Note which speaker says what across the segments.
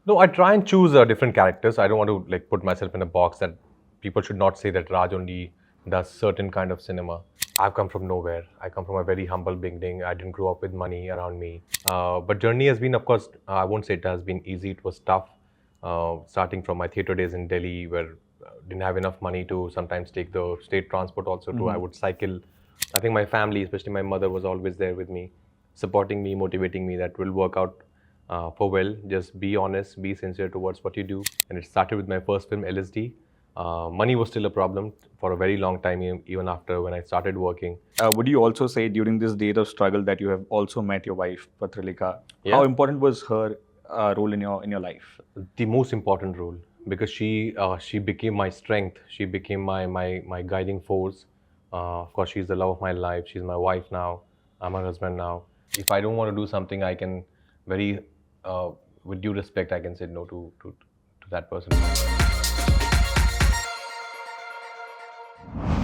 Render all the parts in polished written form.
Speaker 1: No, I try and choose different characters. I don't want to like put myself in a box that people should not say that Raj only does certain kind of cinema. I've come from nowhere. I come from a very humble beginning. I didn't grow up with money around me. But journey has been, of course, I won't say it has been easy. It was tough. Starting from my theatre days in Delhi, where didn't have enough money to sometimes take the state transport also to, I would cycle. I think my family, especially my mother, was always there with me, supporting me, motivating me that will work out for well. Just be honest, be sincere towards what you do. And it started with my first film, LSD. Money was still a problem for a very long time, even after when I started working.
Speaker 2: Would you also say during this date of struggle that you have also met your wife, Patralekhaa?
Speaker 1: Yeah.
Speaker 2: How important was her role in your life?
Speaker 1: The most important role, because she became my strength. She became my guiding force. Of course, she's the love of my life. She's my wife now. I'm her husband now. If I don't want to do something, I can very, with due respect, I can say no to that person.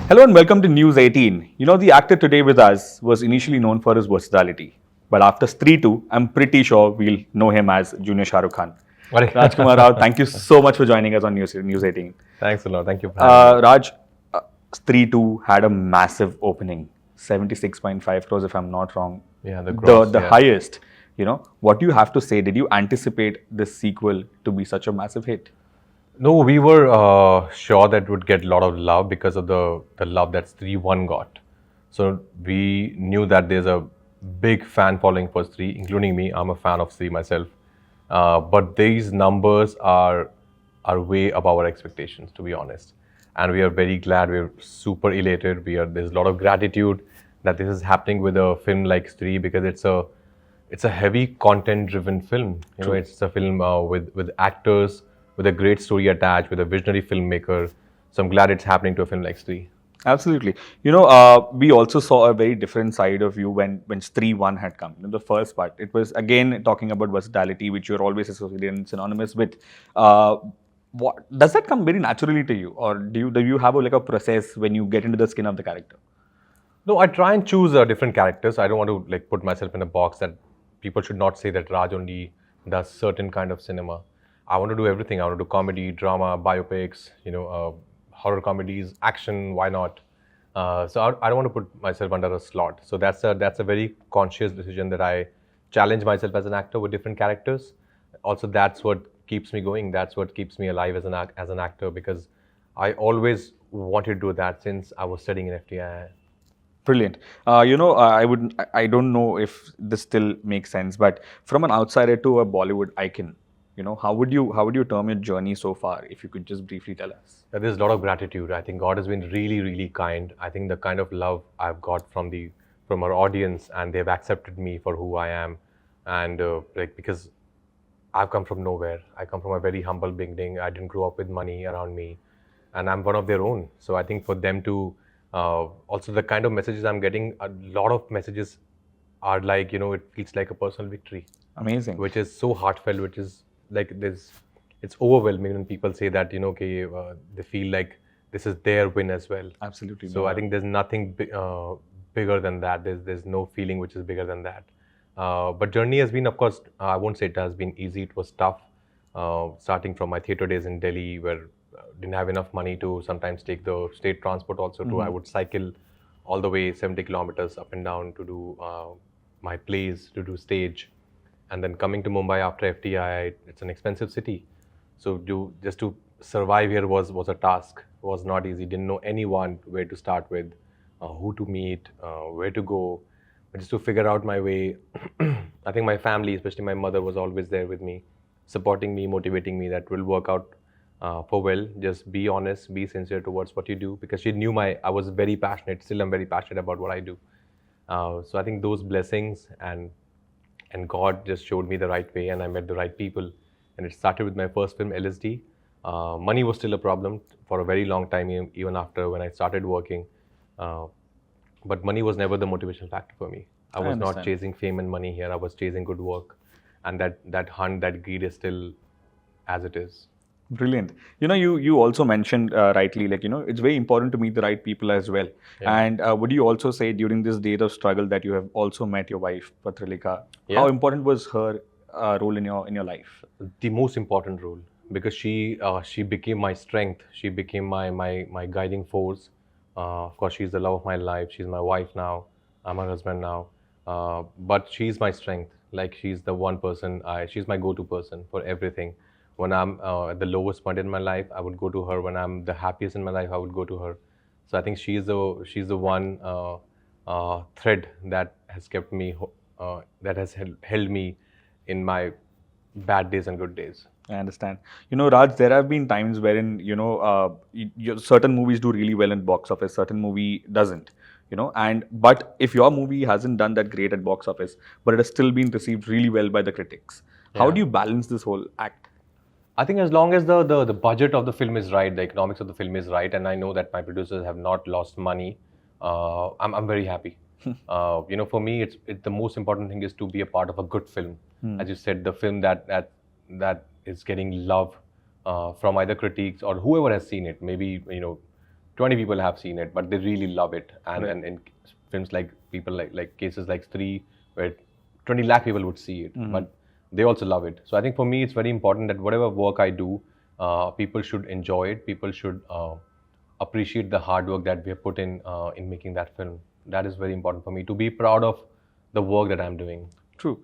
Speaker 2: Hello and welcome to News 18. You know, the actor today with us was initially known for his versatility. But after Stree 2, I'm pretty sure we'll know him as Junior Shah Rukh Khan. RajKummar Rao, thank you so much for joining us on News 18.
Speaker 1: Thanks a lot. Thank you for having me.
Speaker 2: Raj, Stree 2 had a massive opening, 76.5 crores if I'm not wrong.
Speaker 1: Yeah, the gross,
Speaker 2: the
Speaker 1: yeah.
Speaker 2: highest. You know, what do you have to say? Did you anticipate this sequel to be such a massive hit?
Speaker 1: No, we were sure that would get a lot of love because of the love that Stree 1 got. So we knew that there's a big fan following for Stree, including me. I'm a fan of Stree myself. But these numbers are way above our expectations, to be honest. And we are very glad. We're super elated. There's a lot of gratitude that this is happening with a film like Stree, because it's a heavy content-driven film. You know, it's a film with actors, with a great story attached, with a visionary filmmaker. So I'm glad it's happening to a film like Stree.
Speaker 2: Absolutely. You know, we also saw a very different side of you when Stree 1 had come. In the first part, it was again talking about versatility, which you're always associated and synonymous with. What does that come very naturally to you, or do you have like a process when you get into the skin of the character?
Speaker 1: No, I try and choose different characters. I don't want to like put myself in a box that people should not say that Raj only does certain kind of cinema. I want to do everything. I want to do comedy, drama, biopics, horror comedies, action. Why not? So I don't want to put myself under a slot. So that's a very conscious decision that I challenge myself as an actor with different characters. Also, that's what keeps me going. That's what keeps me alive as an actor, because I always wanted to do that since I was studying in FTI.
Speaker 2: Brilliant. I don't know if this still makes sense, but from an outsider to a Bollywood icon, you know, how would you term your journey so far? If you could just briefly tell us.
Speaker 1: There's a lot of gratitude. I think God has been really, really kind. I think the kind of love I've got from our audience, and they've accepted me for who I am, and because I've come from nowhere. I come from a very humble beginning. I didn't grow up with money around me, and I'm one of their own. So I think for them to also the kind of messages I'm getting, a lot of messages are like, it feels like a personal victory.
Speaker 2: Amazing.
Speaker 1: Which is so heartfelt, which is like it's overwhelming when people say that, they feel like this is their win as well.
Speaker 2: Absolutely.
Speaker 1: So I think there's nothing bigger than that. There's no feeling which is bigger than that. But journey has been, of course, I won't say it has been easy. It was tough. Starting from my theatre days in Delhi, where didn't have enough money to sometimes take the state transport also to, I would cycle all the way 70 kilometers up and down to do my plays, to do stage. And then coming to Mumbai after FTI, it's an expensive city. So just to survive here was a task. It was not easy. Didn't know anyone where to start with, who to meet, where to go. But just to figure out my way, I think my family, especially my mother, was always there with me, supporting me, motivating me that will work out for well. Just be honest, be sincere towards what you do, because she knew I was very passionate. Still, I'm very passionate about what I do. So I think those blessings and God just showed me the right way, and I met the right people. And it started with my first film, LSD. Money was still a problem for a very long time, even after when I started working. But money was never the motivation factor for me. I was not chasing fame and money here. I was chasing good work. And that hunt, that greed is still as it is.
Speaker 2: Brilliant. You know, you also mentioned rightly, like, it's very important to meet the right people as well.
Speaker 1: Yeah.
Speaker 2: And would you also say during this date of struggle that you have also met your wife, Patralekhaa?
Speaker 1: Yeah.
Speaker 2: How important was her role in your life?
Speaker 1: The most important role, because she became my strength. She became my guiding force. Of course, she's the love of my life. She's my wife now. I'm her husband now. But she's my strength. Like, she's the one person. She's my go-to person for everything. When I'm at the lowest point in my life, I would go to her. When I'm the happiest in my life, I would go to her. So I think she's the one thread that has kept me, that has held me in my bad days and good days.
Speaker 2: I understand. Raj, there have been times wherein, certain movies do really well in box office, certain movie doesn't, but if your movie hasn't done that great at box office, but it has still been received really well by the critics, how
Speaker 1: Yeah.
Speaker 2: do you balance this whole act?
Speaker 1: I think as long as the budget of the film is right, the economics of the film is right, and I know that my producers have not lost money, I'm very happy. For me, it's the most important thing is to be a part of a good film. As you said, the film that is getting love from either critics or whoever has seen it. Maybe 20 people have seen it, but they really love it. And
Speaker 2: Right.
Speaker 1: and in films like people like cases like Stree, where 20 lakh people would see it, but they also love it. So I think for me, it's very important that whatever work I do, people should enjoy it. People should appreciate the hard work that we have put in making that film. That is very important for me, to be proud of the work that I'm doing.
Speaker 2: True.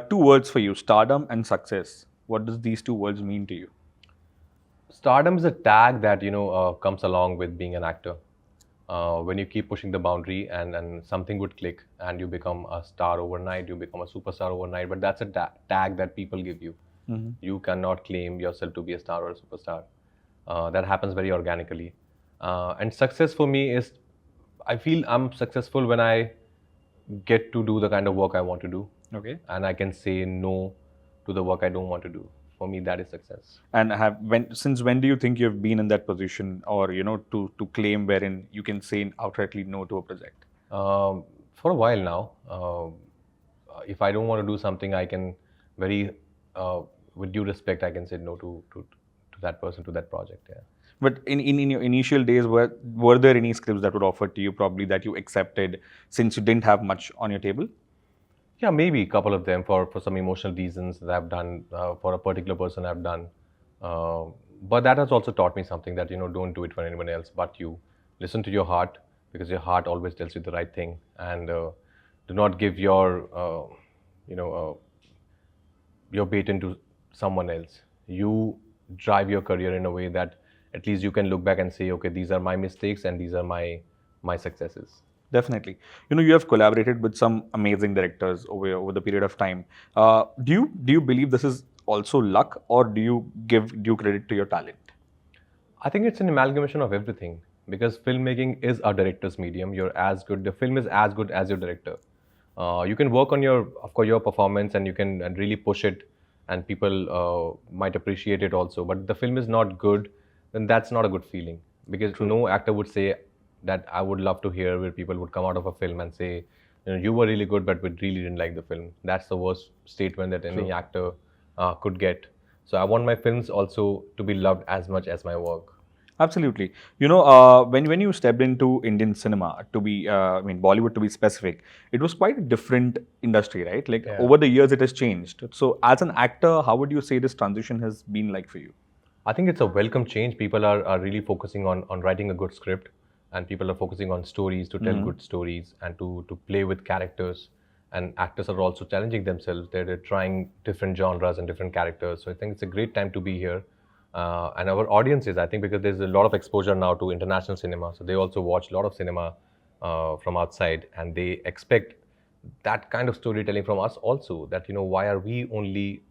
Speaker 2: Two words for you: stardom and success. What does these two words mean to you?
Speaker 1: Stardom is a tag that comes along with being an actor. When you keep pushing the boundary, and something would click and you become a star overnight, you become a superstar overnight. But that's a tag that people give you. You cannot claim yourself to be a star or a superstar. That happens very organically. And success for me is, I feel I'm successful when I get to do the kind of work I want to do,
Speaker 2: Okay.
Speaker 1: and I can say no to the work I don't want to do. For me, that is success.
Speaker 2: And since when do you think you've been in that position, or to claim wherein you can say outrightly no to a project?
Speaker 1: For a while now. If I don't want to do something, I can very, with due respect, I can say no to that person, to that project. Yeah.
Speaker 2: But in your initial days, were there any scripts that were offered to you, probably that you accepted since you didn't have much on your table?
Speaker 1: Yeah, maybe a couple of them for some emotional reasons that I've done, for a particular person I've done. Uh, but that has also taught me something, that don't do it for anyone else but you. Listen to your heart, because your heart always tells you the right thing, and do not give your bait into someone else. You drive your career in a way that at least you can look back and say, okay, these are my mistakes and these are my successes.
Speaker 2: Definitely. You have collaborated with some amazing directors over the period of time. Do you believe this is also luck, or do you give due credit to your talent?
Speaker 1: I think it's an amalgamation of everything, because filmmaking is a director's medium. The film is as good as your director. You can work on of course, your performance, and you can really push it, and people might appreciate it also. But the film is not good, then that's not a good feeling, because no actor would say that. I would love to hear where people would come out of a film and say, you were really good, but we really didn't like the film. That's the worst statement that any actor could get. So I want my films also to be loved as much as my work.
Speaker 2: Absolutely. When you stepped into Indian cinema, to be, Bollywood to be specific, it was quite a different industry, right? Like,
Speaker 1: Yeah.
Speaker 2: over the years, it has changed. So, as an actor, how would you say this transition has been like for you?
Speaker 1: I think it's a welcome change. People are really focusing on writing a good script, and people are focusing on stories, to tell good stories, and to play with characters. And actors are also challenging themselves. They're trying different genres and different characters. So I think it's a great time to be here. And our audiences, I think, because there's a lot of exposure now to international cinema, so they also watch a lot of cinema from outside, and they expect that kind of storytelling from us also. That why are we only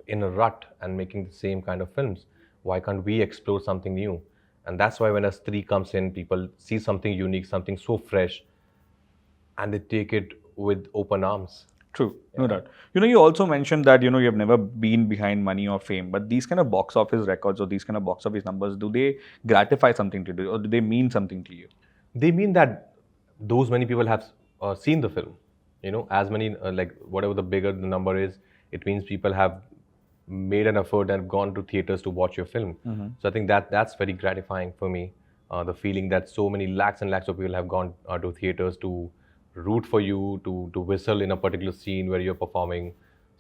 Speaker 1: in a rut and making the same kind of films? Why can't we explore something new? And that's why when a Stree comes in, people see something unique, something so fresh, and they take it with open arms.
Speaker 2: True, no doubt. You also mentioned that, you have never been behind money or fame, but these kind of box office records or these kind of box office numbers, do they gratify something to you, or do they mean something to you?
Speaker 1: They mean that those many people have seen the film. As many, like whatever the bigger the number is, it means people have made an effort and gone to theaters to watch your film. So I think that's very gratifying for me. The feeling that so many lakhs and lakhs of people have gone to theaters to root for you, to whistle in a particular scene where you're performing.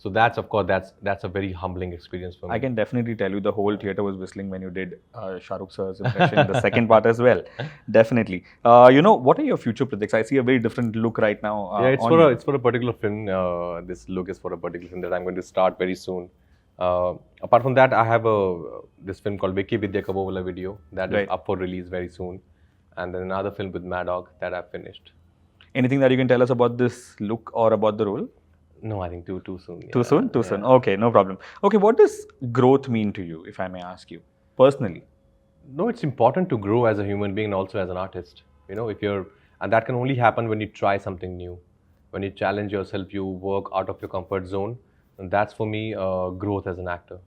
Speaker 1: So that's, of course, that's a very humbling experience for me.
Speaker 2: I can definitely tell you the whole theater was whistling when you did Shah Rukh sir's impression in the second part as well. Definitely. What are your future projects? I see a very different look right now.
Speaker 1: Yeah, it's
Speaker 2: on
Speaker 1: for
Speaker 2: you.
Speaker 1: it's for a particular film. This look is for a particular film that I'm going to start very soon. Apart from that, I have this film called Vicky Vidya Kabovala video that is
Speaker 2: Right.
Speaker 1: up for release very soon, and then another film with Mad Dog that I've finished.
Speaker 2: Anything that you can tell us about this look or about the role?
Speaker 1: No, I think too soon.
Speaker 2: Too
Speaker 1: yeah,
Speaker 2: soon? Too
Speaker 1: yeah.
Speaker 2: soon. Okay, no problem. Okay, what does growth mean to you, if I may ask you, personally?
Speaker 1: No, it's important to grow as a human being and also as an artist. And that can only happen when you try something new, when you challenge yourself, you work out of your comfort zone, and that's for me growth as an actor.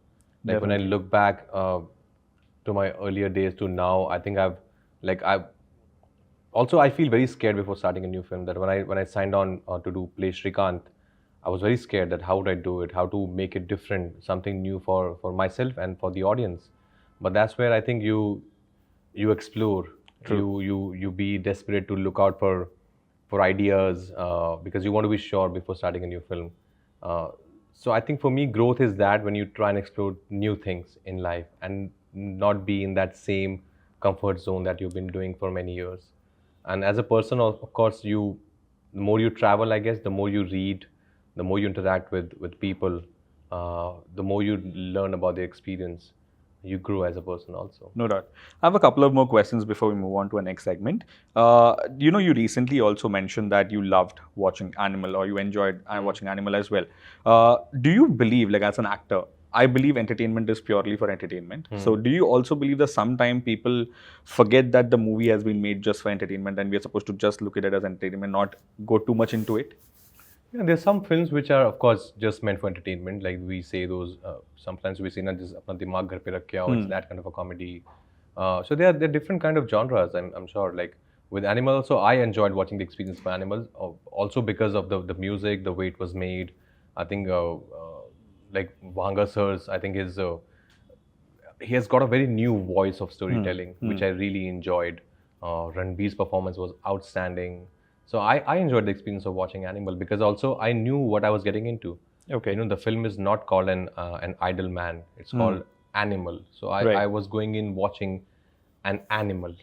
Speaker 1: Like when I
Speaker 2: Definitely.
Speaker 1: look back to my earlier days to now, I think I've also I feel very scared before starting a new film. That when I signed on to do play Shrikant, I was very scared that how would I do it, how to make it different, something new for myself and for the audience. But that's where I think you explore.
Speaker 2: True.
Speaker 1: You be desperate to look out for ideas because you want to be sure before starting a new film. So I think for me, growth is that when you try and explore new things in life and not be in that same comfort zone that you've been doing for many years. And as a person, of course, the more you travel, I guess, the more you read, the more you interact with people, the more you learn about their experience. You grow as a person also.
Speaker 2: No doubt. I have a couple of more questions before we move on to our next segment. You recently also mentioned that you loved watching Animal, or you enjoyed watching Animal as well. Do you believe, like as an actor, I believe entertainment is purely for entertainment. So do you also believe that sometimes people forget that the movie has been made just for entertainment and we are supposed to just look at it as entertainment, not go too much into it?
Speaker 1: Yeah, there's some films which are, of course, just meant for entertainment. Like we say those, sometimes we say, na, just apna dimag ghar pe rakh ke aao, it's that kind of a comedy. So there are different kind of genres, I'm sure. Like with Animal, so I enjoyed watching the experience for Animals, also because of the music, the way it was made. I think, like Vanga Sir's, I think he has got a very new voice of storytelling, which I really enjoyed. Ranveer's performance was outstanding. So I enjoyed the experience of watching Animal because also I knew what I was getting into.
Speaker 2: Okay.
Speaker 1: The film is not called an idle man. It's called Animal. So
Speaker 2: Right.
Speaker 1: I was going in watching an animal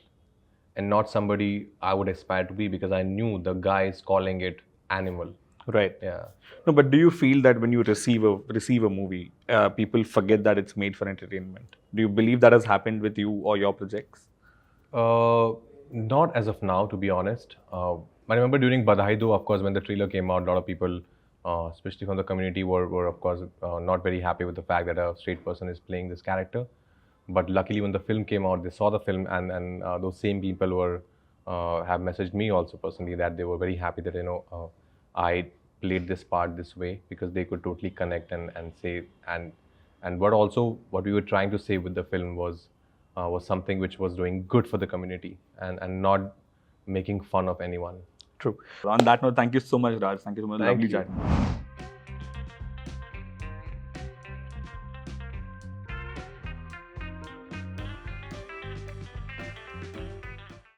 Speaker 1: and not somebody I would aspire to be because I knew the guy is calling it Animal.
Speaker 2: Right.
Speaker 1: Yeah.
Speaker 2: No, but do you feel that when you receive a movie, people forget that it's made for entertainment? Do you believe that has happened with you or your projects?
Speaker 1: Not as of now, to be honest. I remember during Badhai Do, of course, when the trailer came out, a lot of people, especially from the community, were of course not very happy with the fact that a straight person is playing this character. But luckily, when the film came out, they saw the film, and those same people have messaged me also personally that they were very happy that I played this part this way because they could totally connect and say and what we were trying to say with the film was something which was doing good for the community and not making fun of anyone.
Speaker 2: True. On that note, thank you so much, Raj. Thank you so much.
Speaker 1: Thank
Speaker 2: Lovely
Speaker 1: you.
Speaker 2: chatting.